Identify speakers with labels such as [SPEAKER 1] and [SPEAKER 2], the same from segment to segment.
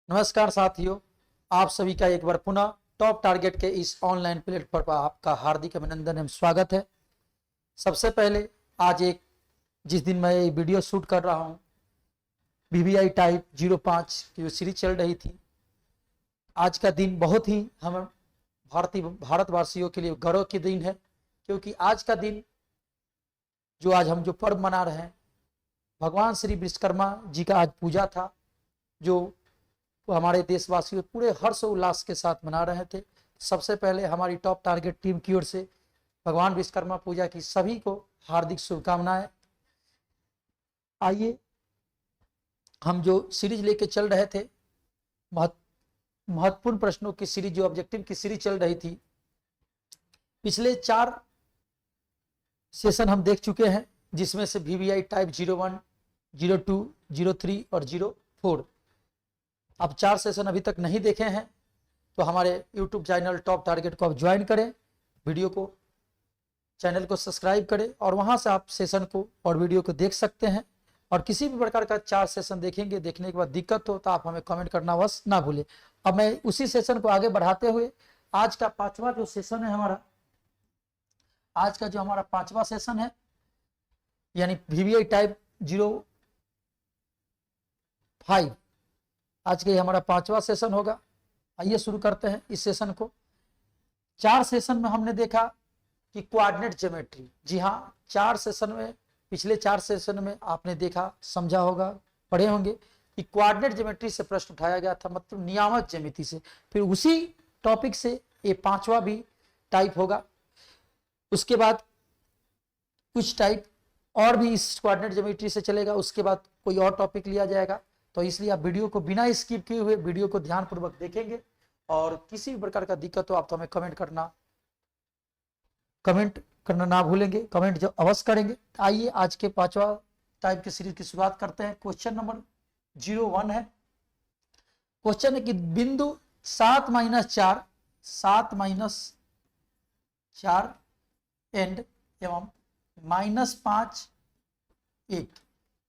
[SPEAKER 1] नमस्कार साथियों, आप सभी का एक बार पुनः टॉप टारगेट के इस ऑनलाइन प्लेटफॉर्म पर आपका हार्दिक अभिनंदन एवं स्वागत है। सबसे पहले आज जिस दिन मैं ये वीडियो शूट कर रहा हूँ, VVI टाइप 05 की जो सीरीज चल रही थी, आज का दिन बहुत ही हम भारतवासियों के लिए गौरव के दिन है, क्योंकि आज का दिन आज हम जो पर्व मना रहे हैं, भगवान श्री विश्वकर्मा जी का आज पूजा था, जो हमारे देशवासियों पूरे हर्ष उल्लास के साथ मना रहे थे। सबसे पहले हमारी टॉप टारगेट टीम की ओर से भगवान विश्वकर्मा पूजा की सभी को हार्दिक शुभकामनाएं। आइए, हम जो सीरीज लेके चल रहे थे, महत्वपूर्ण प्रश्नों की सीरीज, जो ऑब्जेक्टिव की सीरीज चल रही थी, पिछले 4 सेशन हम देख चुके हैं, जिसमें से VVI टाइप 01, 02, 03 और 04। अब 4 सेशन अभी तक नहीं देखे हैं तो हमारे YouTube चैनल टॉप टारगेट को आप ज्वाइन करें, वीडियो को, चैनल को सब्सक्राइब करें और वहां से आप सेशन को और वीडियो को देख सकते हैं। और किसी भी प्रकार का 4 सेशन देखेंगे, देखने के बाद दिक्कत हो तो आप हमें कमेंट करना बस ना भूलें। अब मैं उसी सेशन को आगे बढ़ाते हुए आज का 5वां जो सेशन है हमारा, आज का जो हमारा 5वां सेशन है, यानी VVI टाइप 05, आज के हमारा 5वां सेशन होगा। आइए शुरू करते हैं इस सेशन को। 4 सेशन में हमने देखा कि कोऑर्डिनेट ज्योमेट्री, जी हाँ, 4 सेशन में, पिछले 4 सेशन में आपने देखा, समझा होगा, पढ़े होंगे कि कोऑर्डिनेट ज्योमेट्री से प्रश्न उठाया गया था, मतलब नियामक ज्यामिति से। फिर उसी टॉपिक से ये 5वां भी टाइप होगा। उसके बाद कुछ टाइप और भी इस कोऑर्डिनेट ज्योमेट्री से चलेगा, उसके बाद कोई और टॉपिक लिया जाएगा। तो इसलिए आप वीडियो को बिना स्किप किए हुए वीडियो को ध्यानपूर्वक देखेंगे, और किसी भी प्रकार का दिक्कत हो आप तो हमें कमेंट करना ना भूलेंगे, कमेंट जो अवश्य करेंगे। आइए आज के 5वां टाइप की सीरीज की शुरुआत करते हैं। क्वेश्चन नंबर 01 है। क्वेश्चन है कि बिंदु 7 - 4 एंड एवं -5 1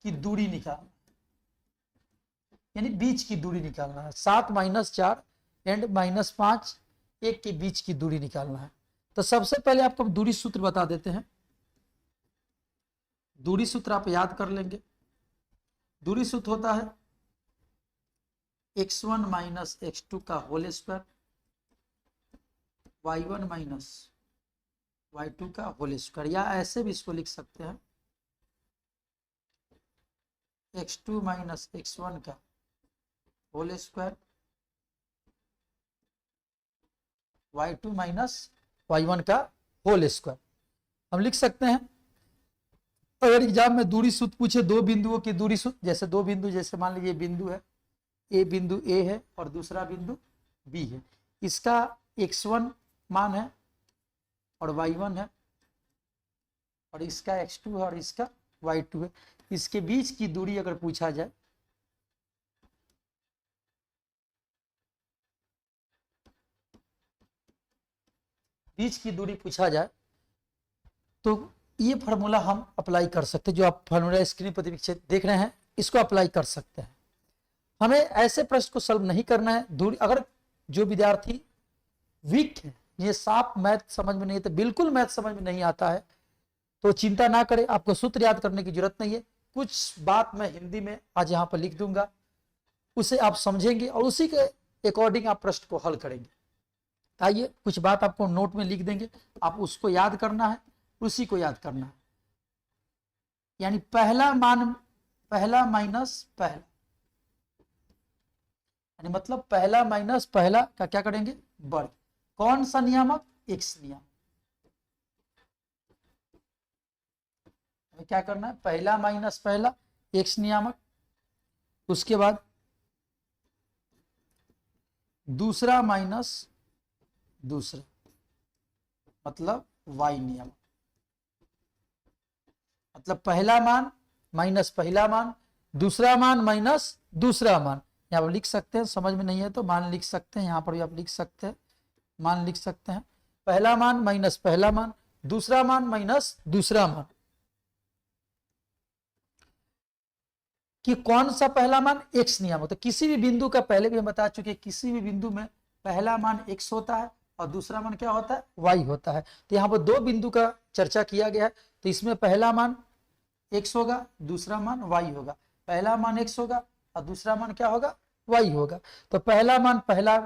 [SPEAKER 1] की दूरी निकालना, यानी बीच की दूरी निकालना है। 7 - 4 एंड -5 1 के बीच की दूरी निकालना है। तो सबसे पहले आपको हम दूरी सूत्र बता देते हैं। दूरी सूत्र आप याद कर लेंगे। दूरी सूत्र होता है x1 - x2 का होल स्क्वायर, y1 - y2 का होल स्क्वायर, या ऐसे भी इसको लिख सकते हैं x2 - x1 का होल स्क्वायर, y2 - y1 का होल स्क्वायर। हम लिख सकते हैं, अगर एग्जाम में दूरी सूत्र पूछे, दो बिंदुओं की दूरी सूत्र, जैसे दो बिंदु, जैसे मान लीजिए बिंदु है, बिंदु A है और दूसरा बिंदु B है, इसका x1 मान है और y1 है, और इसका x2 है और इसका y2 है। इसके बीच की दूरी अगर पूछा जाए, बीच की दूरी पूछा जाए, तो ये फार्मूला हम अप्लाई कर सकते हैं। जो आप फार्मूला स्क्रीन पर देख रहे हैं, इसको अप्लाई कर सकते हैं। हमें ऐसे प्रश्न को सॉल्व नहीं करना है। दूरी, अगर जो विद्यार्थी वीक है, ये साफ मैथ समझ में नहीं, तो बिल्कुल मैथ समझ में नहीं आता है, तो चिंता ना करें, आपको सूत्र याद करने की जरूरत नहीं है। कुछ बात मैं हिंदी में आज यहाँ पर लिख दूंगा, उसे आप समझेंगे और उसी के अकॉर्डिंग आप प्रश्न को हल करेंगे। आइए, कुछ बात आपको नोट में लिख देंगे, आप उसको याद करना है, उसी को याद करना है। यानी पहला माइनस पहला, यानी मतलब पहला माइनस पहला का क्या करेंगे, वर्ग। कौन सा नियामक, एक्स नियम। क्या करना है, पहला माइनस पहला एक्स नियामक, उसके बाद दूसरा माइनस दूसरा, मतलब वाई नियम। मतलब पहला मान माइनस पहला मान, दूसरा मान माइनस दूसरा मान। यहाँ पर लिख सकते हैं, समझ में नहीं है तो मान लिख सकते हैं, यहाँ पर भी आप लिख सकते हैं, मान लिख सकते हैं। पहला मान माइनस पहला मान, दूसरा मान माइनस दूसरा मान। कि कौन सा पहला मान x नियामक। तो किसी भी बिंदु का पहले भी हम बता चुके हैं, किसी भी बिंदु में पहला मान x होता है और दूसरा मान क्या होता है, y होता है। तो यहाँ पर दो बिंदु का चर्चा किया गया है, तो इसमें पहला मान x होगा, दूसरा मान y होगा। पहला मान x होगा और दूसरा मान क्या होगा, y होगा। तो पहला मान पहला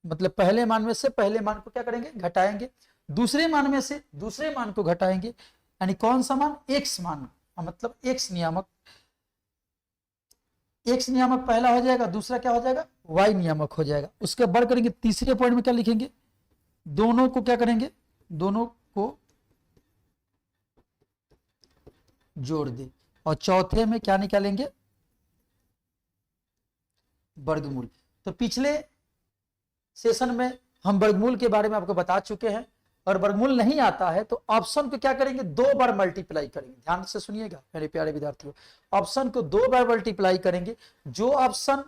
[SPEAKER 1] मतलब पहले मान में से पहले मान को क्या करेंगे, घटाएंगे। दूसरे मान में से दूसरे मान को घटाएंगे, यानी कौन सा मान, x मान, मतलब x नियामक। x नियामक पहला हो जाएगा, दूसरा क्या हो जाएगा, y नियामक हो जाएगा। उसके बाद करेंगे तीसरे पॉइंट में क्या लिखेंगे, दोनों को क्या करेंगे, दोनों को जोड़ दे। और चौथे में क्या निकालेंगे, वर्गमूल। तो पिछले सेशन में हम वर्गमूल के बारे में आपको बता चुके हैं, और वर्गमूल नहीं आता है तो ऑप्शन को क्या करेंगे, 2 बार मल्टीप्लाई करेंगे। ध्यान से सुनिएगा मेरे प्यारे विद्यार्थियों, ऑप्शन को 2 बार मल्टीप्लाई करेंगे। जो ऑप्शन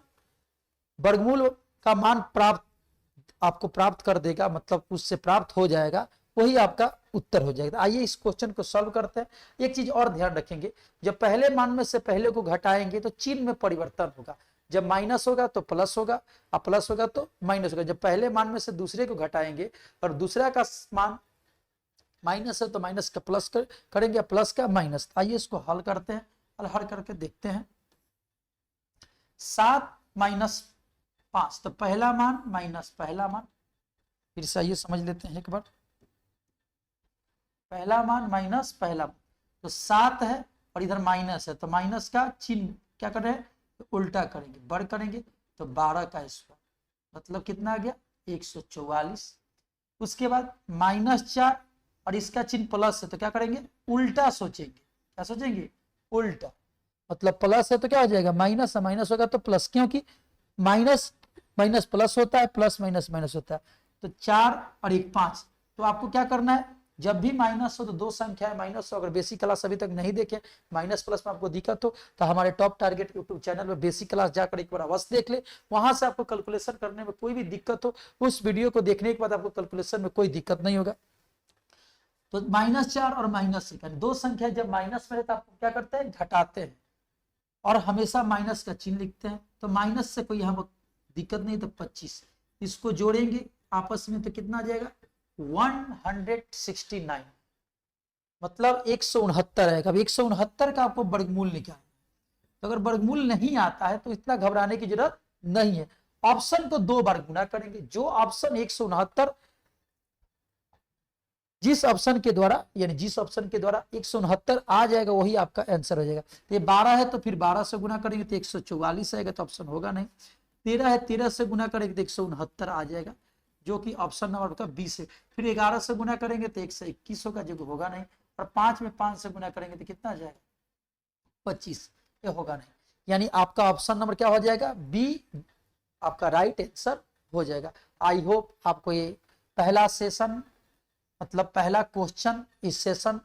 [SPEAKER 1] वर्गमूल का मान आपको प्राप्त कर देगा, मतलब उससे प्राप्त हो जाएगा, वही आपका उत्तर हो जाएगा। आइए इस क्वेश्चन को सॉल्व करते हैं। एक चीज और ध्यान रखेंगे, जब पहले मान में से पहले को घटाएंगे तो चिन्ह में परिवर्तन होगा। जब माइनस होगा तो प्लस होगा, और प्लस होगा तो माइनस होगा। जब पहले मान में से दूसरे को घटाएंगे और दूसरा का मान माइनस है तो माइनस का प्लस करेंगे, प्लस का माइनस। आइए इसको हल करते हैं, हल करके देखते हैं। 7 माइनस 5, तो पहला मान माइनस पहला मान। फिर से आइए समझ लेते हैं एक बार। पहला मान माइनस पहला मान, तो 7 है और इधर माइनस है, तो माइनस का चिन्ह क्या कर रहे हैं, तो उल्टा करेंगे, बढ़ करेंगे तो 12 का स्क्वायर, मतलब कितना आ गया, 144। उसके बाद -4 और इसका चिन्ह प्लस है, तो क्या करेंगे, उल्टा सोचेंगे। क्या सोचेंगे, उल्टा, मतलब प्लस है तो क्या हो जाएगा, माइनस है, माइनस होगा तो प्लस, क्योंकि माइनस माइनस प्लस होता है, प्लस माइनस माइनस होता है। तो 4 और 1 5। तो आपको क्या करना है, जब भी माइनस हो तो दो संख्या है माइनस हो। अगर बेसिक क्लास अभी तक नहीं देखे, माइनस प्लस में आपको दिक्कत हो, तो हमारे टॉप टारगेट यूट्यूब चैनल में बेसिक क्लास जाकर एक बार अवश्य देख ले। वहां से आपको कैलकुलेशन करने में कोई भी दिक्कत हो, उस वीडियो को देखने के बाद आपको कैलकुलेशन में कोई दिक्कत नहीं होगा। तो -4 और -1, दो संख्या जब माइनस में रहता है आपको क्या करते हैं, घटाते हैं, और हमेशा माइनस का चिन्ह लिखते हैं। तो माइनस से कोई यहाँ दिक्कत नहीं, तो 25 इसको जोड़ेंगे आपस में तो कितना आ जाएगा, 169, मतलब 169 आएगा। अब 169 का आपको वर्गमूल निकालना है। तो अगर वर्गमूल नहीं आता है तो इतना घबराने की जरूरत नहीं है। ऑप्शन को 2 बार गुना करेंगे। जो ऑप्शन 169 जिस ऑप्शन के द्वारा, यानी जिस ऑप्शन के द्वारा 169 आ जाएगा वही आपका आंसर हो जाएगा। तो ये 12 है तो फिर 12 से गुना करेंगे तो 144 आएगा, तो ऑप्शन होगा नहीं। 13 है, 13 से गुना करेंगे तो 169 आ जाएगा, जो कि ऑप्शन नंबर का 20 है। फिर 11 से गुना करेंगे तो 121 होगा, जो होगा नहीं। और 5 में 5 से गुना करेंगे तो कितना आ जाएगा, 25, ये होगा नहीं। यानी आपका ऑप्शन नंबर क्या हो जाएगा, बी आपका राइट आंसर हो जाएगा। आई होप आपको ये पहला सेशन, मतलब पहला क्वेश्चन इस सेशन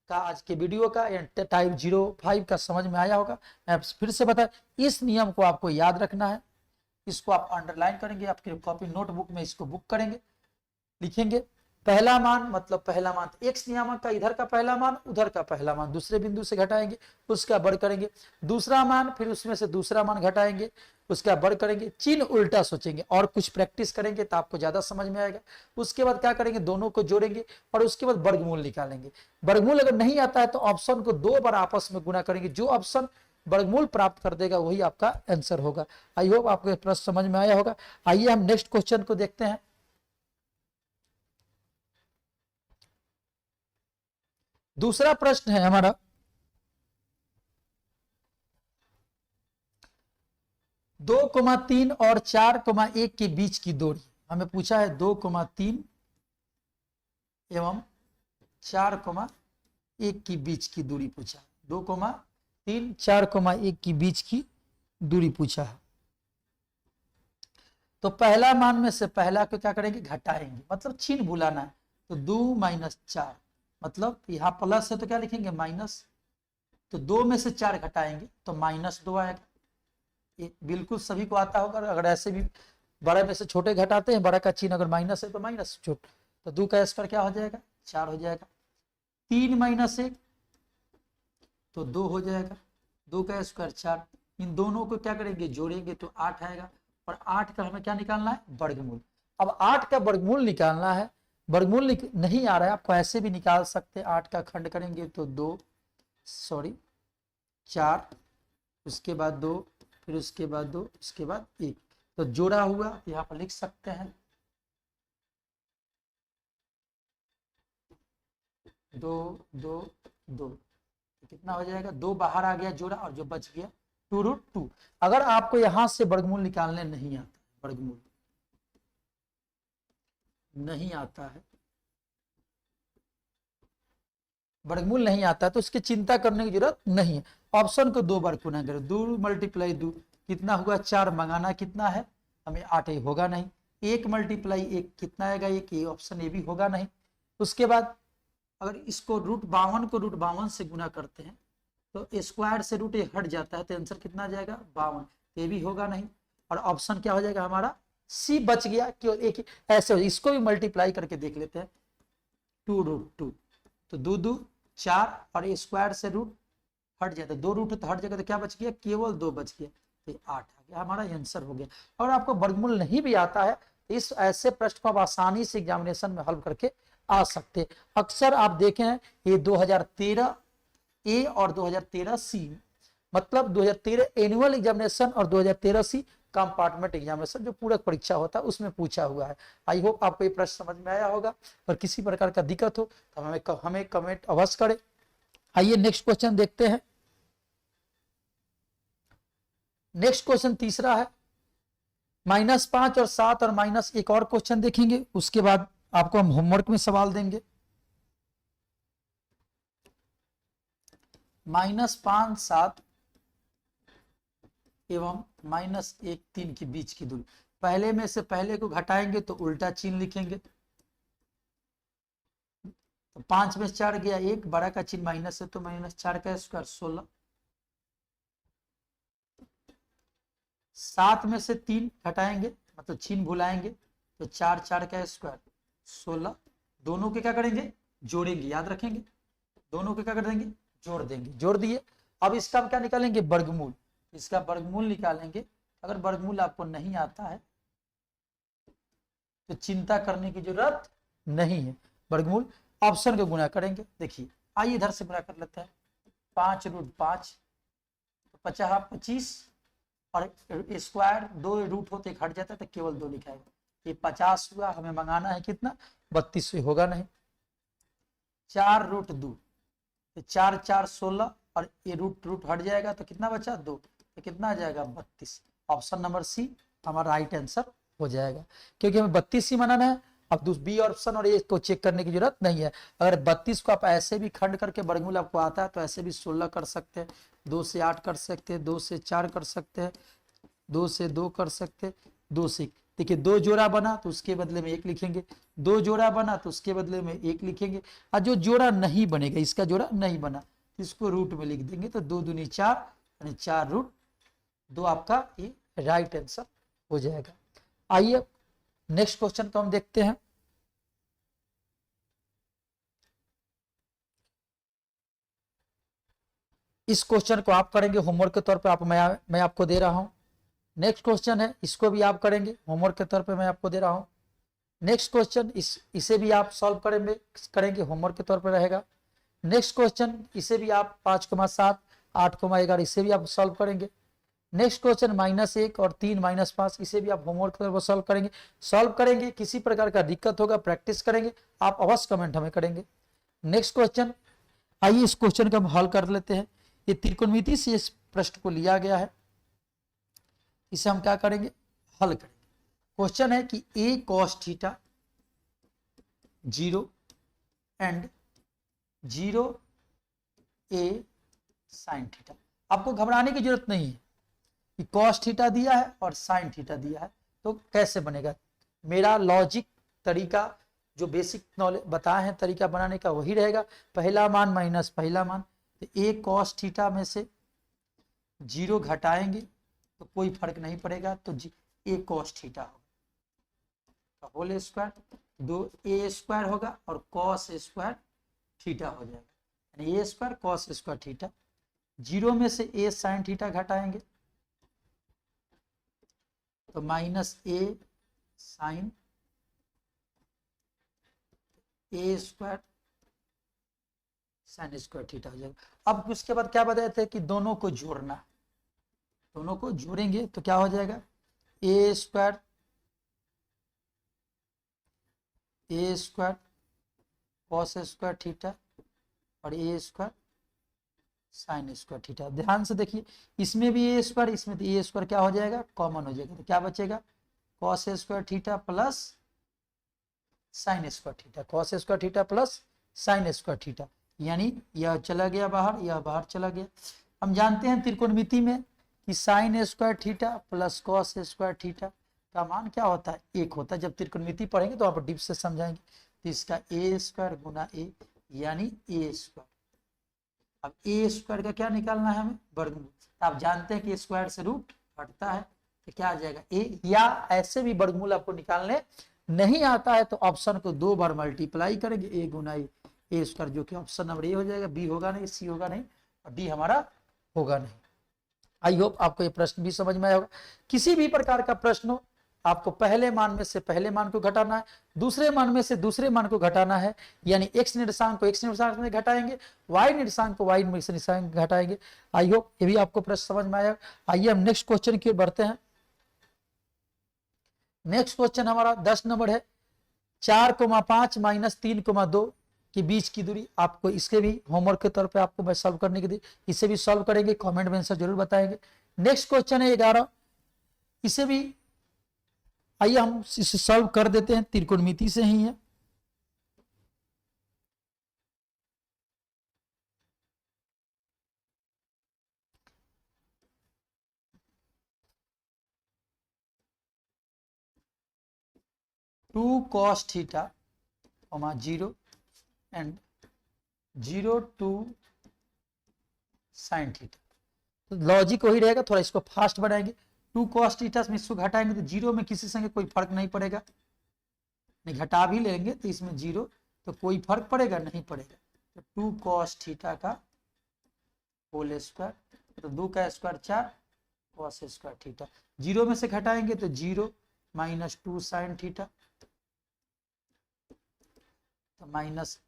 [SPEAKER 1] का, आज के वीडियो का टाइप 05 का समझ में आया होगा। मैं फिर से बता, इस नियम को आपको याद रखना है, इसको आप अंडरलाइन करेंगे, आपके कॉपी नोटबुक में इसको बुक करेंगे, लिखेंगे पहला मान, मतलब पहला मान एक्स नियामक का इधर का पहला मान, उधर का पहला मान दूसरे बिंदु से घटाएंगे, उसका बढ़ करेंगे। दूसरा मान, फिर उसमें से दूसरा मान घटाएंगे, उसका बढ़ करेंगे। चिन्ह उल्टा सोचेंगे और कुछ प्रैक्टिस करेंगे तो आपको ज्यादा समझ में आएगा। उसके बाद क्या करेंगे, दोनों को जोड़ेंगे और उसके बाद वर्गमूल निकालेंगे। वर्गमूल अगर नहीं आता है तो ऑप्शन को 2 बार आपस में गुना करेंगे। जो ऑप्शन वर्गमूल प्राप्त कर देगा वही आपका आंसर होगा। आई होप आपको प्रश्न समझ में आया होगा। आइए हम नेक्स्ट क्वेश्चन को देखते हैं। दूसरा प्रश्न है हमारा, दो कोमा 3 और 4,1 के बीच की दूरी हमें पूछा है। 2,3 एवं 4,1 के बीच की दूरी पूछा है। 2,3 4,1 के बीच की दूरी पूछा है। तो पहला मान में से पहला को क्या करेंगे, घटाएंगे, मतलब चिन्ह भुलाना है। तो 2 - 4, मतलब यहाँ प्लस है तो क्या लिखेंगे, माइनस। तो 2 में से 4 घटाएंगे तो -2 आएगा। ये बिल्कुल सभी को आता होगा। अगर ऐसे भी बड़े में से छोटे घटाते हैं, बड़ा का चिन्ह अगर माइनस है तो माइनस, छोटा तो 2 का स्क्वायर क्या हो जाएगा, 4 हो जाएगा। 3 - 1 तो 2 हो जाएगा। 2 का स्क्वायर 4, इन दोनों को क्या करेंगे जोड़ेंगे तो 8 आएगा, और 8 का हमें क्या निकालना है वर्गमूल। अब 8 का वर्गमूल निकालना है, वर्गमूल नहीं आ रहा है आपको ऐसे भी निकाल सकते हैं। 8 का खंड करेंगे तो 4, उसके बाद 2, फिर उसके बाद 2, उसके बाद 1, तो जोड़ा हुआ यहाँ पर लिख सकते हैं 2 2 2, कितना हो जाएगा 2 बाहर आ गया जोड़ा, और जो बच गया 2√2। अगर आपको यहां से वर्गमूल निकालने नहीं आता, वर्गमूल नहीं आता है, वर्गमूल नहीं आता तो इसकी चिंता करने की जरूरत नहीं है। ऑप्शन को 2 बार गुना करो, 2 × 2 कितना हुआ 4, मंगाना कितना है हमें 8 ही होगा नहीं, 1 × 1 कितना आएगा 1, ये ऑप्शन ए भी होगा नहीं। उसके बाद अगर इसको √52 को √52 से गुना करते हैं तो स्क्वायर से रूट ए हट जाता है, तो आंसर कितना आ जाएगा 52, ये भी होगा नहीं। और ऑप्शन क्या हो जाएगा हमारा सी बच गया, क्यों एक ऐसे हो, इसको भी मल्टीप्लाई करके देख लेते हैं 2√2, तो 2 2 4, और ये स्क्वायर से रूट हट जाता है, 2 रूट तो हट जाएगा, तो क्या बच गया केवल 2 बच गया, तो 8 आ गया, हमारा आंसर हो गया। और आपको वर्गमूल नहीं भी आता है, इस ऐसे प्रश्न को आप आसानी से एग्जामिनेशन में हल करके आ सकते हैं। अक्सर आप देखें ये 2013 ए और 2013 सी, मतलब 2013 एनुअल एग्जामिनेशन और 2013 सी कंपार्टमेंट एग्जामिनेशन जो पूरक परीक्षा होता है उसमें पूछा हुआ है। आई होप आपको ये प्रश्न समझ में आया होगा, और किसी प्रकार का दिक्कत हो तो हमें कमेंट अवश्य करें। आइए नेक्स्ट क्वेश्चन देखते हैं। नेक्स्ट क्वेश्चन तीसरा है -5 और 7, और माइनस एक और क्वेश्चन देखेंगे, उसके बाद आपको हम होमवर्क में सवाल देंगे। -5 7 एवं -1 3 के बीच की दूरी, पहले में से पहले को घटाएंगे तो उल्टा चिन्ह लिखेंगे, तो 5 में 4 गया 1, बड़ा का चिन्ह माइनस है तो -4 का स्क्वायर 16, 7 में से 3 घटाएंगे मतलब चिन्ह भुलाएंगे तो 4 4 का स्क्वायर 16, दोनों के क्या करेंगे जोड़ेंगे, याद रखेंगे दोनों के क्या कर देंगे जोड़ देंगे, जोड़ दिए। अब इसका क्या निकालेंगे वर्गमूल, इसका वर्गमूल निकालेंगे। अगर वर्गमूल आपको नहीं आता है तो चिंता करने की जरूरत नहीं है, वर्गमूल ऑप्शन को गुना करेंगे। देखिए आइए इधर से गुना कर लेते हैं, 5√5 50 25, और स्क्वायर 2 रूट होते हट जाता है तो केवल 2 लिखाएगा, ये 50 हुआ, हमें मंगाना है कितना 32, होगा नहीं। 4√2, 4 4 16, और ये रूट हट जाएगा तो कितना बचा 2, तो कितना आ जाएगा 32। ऑप्शन नंबर सी हमारा राइट आंसर हो जाएगा, क्योंकि हमें 32 ही बनाना है। अब बी ऑप्शन और ए को चेक करने की जरूरत नहीं है। अगर 32 को आप ऐसे भी खंड करके वर्गमूल आपको आता है तो ऐसे भी 16 कर सकते हैं, 2 से 8 कर सकते हैं, 2 से 4 कर सकते हैं, 2 से 2 कर सकते हैं, 2 से, देखिए 2 जोड़ा बना तो उसके बदले में 1 लिखेंगे, 2 जोड़ा बना तो उसके बदले में 1 लिखेंगे, और जो जोड़ा नहीं बनेगा, इसका जोड़ा नहीं बना, इसको रूट में लिख देंगे, तो 2 दूनी 4 यानी 4√2 आपका ये राइट आंसर हो जाएगा। आइए नेक्स्ट क्वेश्चन को हम देखते हैं। इस क्वेश्चन को आप करेंगे होमवर्क के तौर पे, मैं आपको दे रहा हूं। नेक्स्ट क्वेश्चन है, इसको भी आप करेंगे होमवर्क के तौर पे, मैं आपको दे रहा हूं। नेक्स्ट क्वेश्चन इसे भी आप सॉल्व करेंगे होमवर्क के तौर पे रहेगा। नेक्स्ट क्वेश्चन इसे भी आप 5,7 8,11 इसे भी आप सॉल्व करेंगे। नेक्स्ट क्वेश्चन -1 और 3 -5 इसे भी आप होमवर्क के तौर पर सॉल्व करेंगे। किसी प्रकार का दिक्कत होगा प्रैक्टिस करेंगे, आप अवश्य कमेंट हमें करेंगे। नेक्स्ट क्वेश्चन, आइए इस क्वेश्चन का हम हल कर लेते हैं। ये त्रिकोणमिति से इस प्रश्न को लिया गया है, इसे हम क्या करेंगे हल करेंगे। क्वेश्चन है कि a cos theta 0 and 0 a sin theta. आपको घबराने की जरूरत नहीं है कि cos थीटा दिया है और sin थीटा दिया है तो कैसे बनेगा। मेरा लॉजिक तरीका जो बेसिक नॉलेज बताए हैं तरीका बनाने का वही रहेगा, पहला मान माइनस पहला मान, तो a cos थीटा में से 0 घटाएंगे तो कोई फर्क नहीं पड़ेगा, तो a cos थीटा होगा, होल स्क्वायर 2a स्क्वायर होगा और cos स्क्वायर थीटा हो जाएगा, यानी a square cos square theta zero में से ए साइन थीटा घटाएंगे तो माइनस ए साइन ए स्क्वायर साइन स्क्वायर थीटा हो जाएगा। अब उसके बाद क्या बताए थे कि दोनों को जोड़ना, दोनों को जोड़ेंगे तो क्या हो जाएगा, ए स्क्वायर कॉस स्क्वायर थीटा और ए स्क्वायर साइन स्क्वायर थीटा। ध्यान से देखिए, इसमें भी ए स्क्वायर, इसमें ए स्क्वायर क्या हो जाएगा, कॉमन हो जाएगा, तो क्या बचेगा, cos square theta plus sine square theta, cos square theta plus sine square theta, यानी यह चला गया बाहर, यह बाहर चला गया। हम जानते हैं त्रिकोणमिति में कि sine square theta plus cos square theta का मान क्या होता है, एक होता है। जब त्रिकोणमिति पढ़ेंगे तो आप डीप से समझाएंगे। तो इसका ए स्क्वायर गुना ए यानी ए स्क्वायर। अब ए स्क्वायर का क्या निकालना है हमें, वर्गमूल। आप जानते हैं कि स्क्वायर से रूट हटता है, तो क्या आ जाएगा ए, या ऐसे भी वर्गमूल आपको निकालने नहीं आता है तो ऑप्शन को 2 बार मल्टीप्लाई करेंगे, ए गुना ए स्क्वायर, जो कि ऑप्शन नंबर ए हो जाएगा, बी होगा नहीं, सी होगा नहीं और डी हमारा होगा नहीं। आई होप आपको ये प्रश्न भी समझ में आया होगा। किसी भी प्रकार का प्रश्न हो, आपको पहले मान में से पहले मान को घटाना है, दूसरे मान में से दूसरे मान को घटाना है, यानी एक्स निर्देशांक को एक्स निर्देशांक में घटाएंगे, वाई निर्देशांक को वाई निर्देशांक घटाएंगे। आई होप ये भी आपको प्रश्न समझ में आया। आइए हम नेक्स्ट क्वेश्चन की ओर बढ़ते हैं। नेक्स्ट क्वेश्चन हमारा 10 नंबर है, 4,5 माइनस 3,2 के बीच की दूरी। आपको इसके भी होमवर्क के तौर पे आपको मैं सॉल्व करने के लिए इसे भी सॉल्व करेंगे, कमेंट में आंसर जरूर बताएंगे। नेक्स्ट क्वेश्चन है 11, इसे भी आइए हम इसे सॉल्व कर देते हैं, त्रिकोणमिति से ही है। Two cos theta 0 and 0 two sine theta. तो लॉजिक वही रहेगा, थोड़ा इसको फास्ट बनाएंगे। 2 कॉस थीटा में इसको घटाएंगे तो जीरो में किसी संगे कोई फर्क नहीं पड़ेगा, नहीं घटा भी लेंगे तो इसमें जीरो, तो कोई फर्क पड़ेगा नहीं पड़ेगा। तो 2 कॉस थीटा का होल स्क्वायर, तो 2 का square 4 cos square theta, zero में से घटाएंगे तो 0 माइनस 2 साइन थीटा, तो माइनस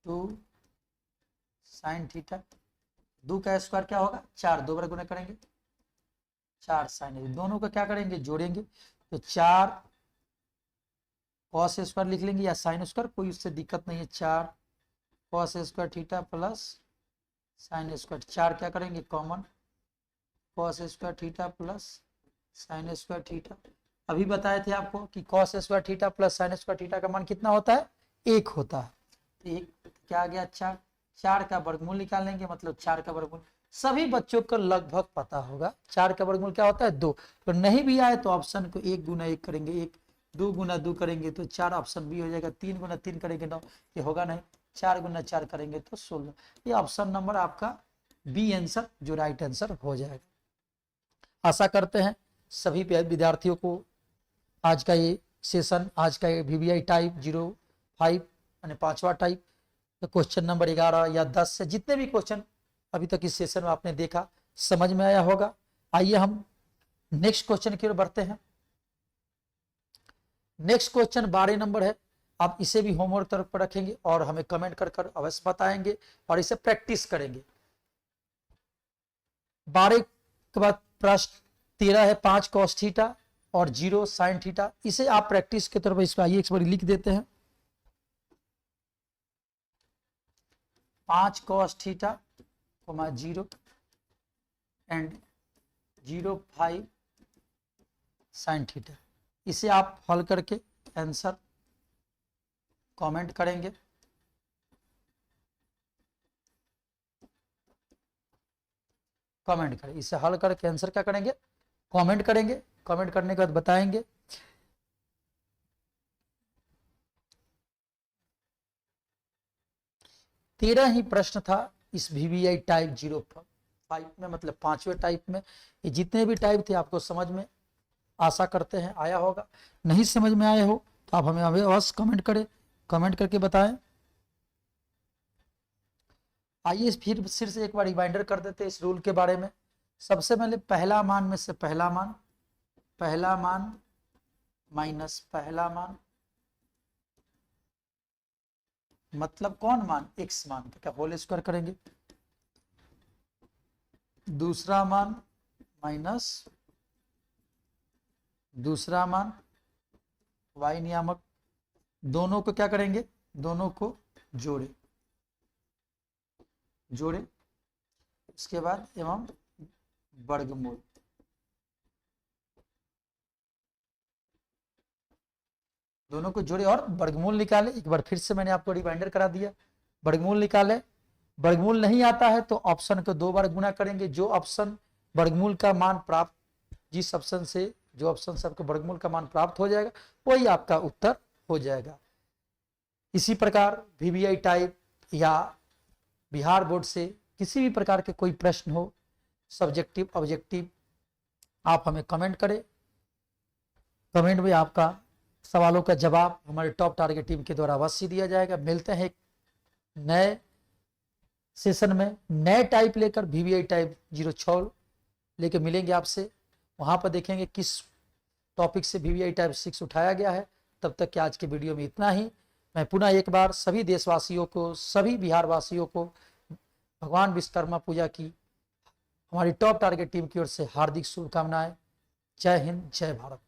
[SPEAKER 1] 2 साइन थीटा, 2 का स्क्वायर क्या होगा 4, 2 बार गुना करेंगे 4 साइन, दोनों का क्या करेंगे जोड़ेंगे, तो 4 कॉस स्क्वायर लिख लेंगे या साइन स्क्वायर, कोई उससे दिक्कत नहीं है। 4 cos square theta plus sine square, 4 क्या करेंगे common, cos square theta plus sine square theta. अभी बताए थे आपको कि cos square theta plus sine square theta का मान कितना होता है, 1 होता है। तो एक क्या आ गया 4, 4 का वर्गमूल निकाल लेंगे, मतलब 4 का वर्गमूल सभी बच्चों को लगभग पता होगा। 4 का वर्गमूल क्या होता है 2, तो नहीं भी आए तो ऑप्शन को 1 गुना 1 करेंगे, 1 2 गुना 2 करेंगे तो 4, ऑप्शन बी हो जाएगा। 3 गुना 3 करेंगे 9, ये होगा नहीं। 4 गुना 4 करेंगे तो 16, ये ऑप्शन नंबर आपका बी आंसर जो राइट आंसर हो जाएगा। आशा करते हैं सभी विद्यार्थियों को आज का ये सेशन, आज का ये VBI टाइप 05 यानी 5वां टाइप, क्वेश्चन नंबर 11 या 10 से जितने भी क्वेश्चन अभी तक इस सेशन में आपने देखा समझ में आया होगा। आइए हम नेक्स्ट क्वेश्चन की ओर बढ़ते हैं। नेक्स्ट क्वेश्चन 12 नंबर है। आप इसे भी होमवर्क तरफ पर रखेंगे और हमें कमेंट कर कर अवश्य बताएंगे और इसे प्रैक्टिस करेंगे। 12 के बाद प्रश्न 13 है, 5 कॉस थीटा और 0 साइन थीटा। इसे आप प्रैक्टिस के तौर पर इसको आइए एक बार लिख देते हैं। 5 cos theta 0 and 0 5 sine theta. इसे आप हल करके आंसर कमेंट करेंगे। कमेंट करें, इसे हल करके आंसर क्या करेंगे, कमेंट करेंगे। कमेंट करने के बाद बताएंगे। तेरह ही प्रश्न था इस VBI टाइप 05 में, मतलब 5वें टाइप में। ये जितने भी टाइप थे आपको समझ में आशा करते हैं आया होगा। नहीं समझ में आए हो तो आप हमें अवश्य कमेंट करें, कमेंट करके बताएं। आइए फिर से एक बार रिमाइंडर कर देते हैं इस रूल के बारे में। सबसे पहले पहला मान में से पहला मान माइनस पहला मान, मतलब कौन मान, x मान का होल स्क्वायर करेंगे। दूसरा मान माइनस दूसरा मान y नियामक, दोनों को क्या करेंगे, दोनों को जोड़े, इसके बाद एवं वर्गमूल। दोनों को जोड़े और वर्गमूल निकाले। एक बार फिर से मैंने आपको रिमाइंडर करा दिया, वर्गमूल निकाले। वर्गमूल नहीं आता है तो ऑप्शन को 2 बार गुना करेंगे। जो ऑप्शन वर्गमूल का मान प्राप्त, जिस ऑप्शन से जो ऑप्शन से आपको वर्गमूल का मान प्राप्त हो जाएगा वही आपका उत्तर हो जाएगा। इसी प्रकार VBI टाइप या बिहार बोर्ड से किसी भी प्रकार के कोई प्रश्न हो, सब्जेक्टिव ऑब्जेक्टिव, आप हमें कमेंट करें। कमेंट में आपका सवालों का जवाब हमारे टॉप टारगेट टीम के द्वारा अवश्य दिया जाएगा। मिलते हैं एक नए सेशन में, नए टाइप लेकर, VBI टाइप 06 लेकर मिलेंगे आपसे। वहां पर देखेंगे किस टॉपिक से VBI टाइप 6 उठाया गया है। तब तक के आज के वीडियो में इतना ही। मैं पुनः एक बार सभी देशवासियों को, सभी बिहार वासियों को भगवान विश्वकर्मा पूजा की हमारी टॉप टारगेट टीम की ओर से हार्दिक शुभकामनाएं। जय हिंद, जय भारत।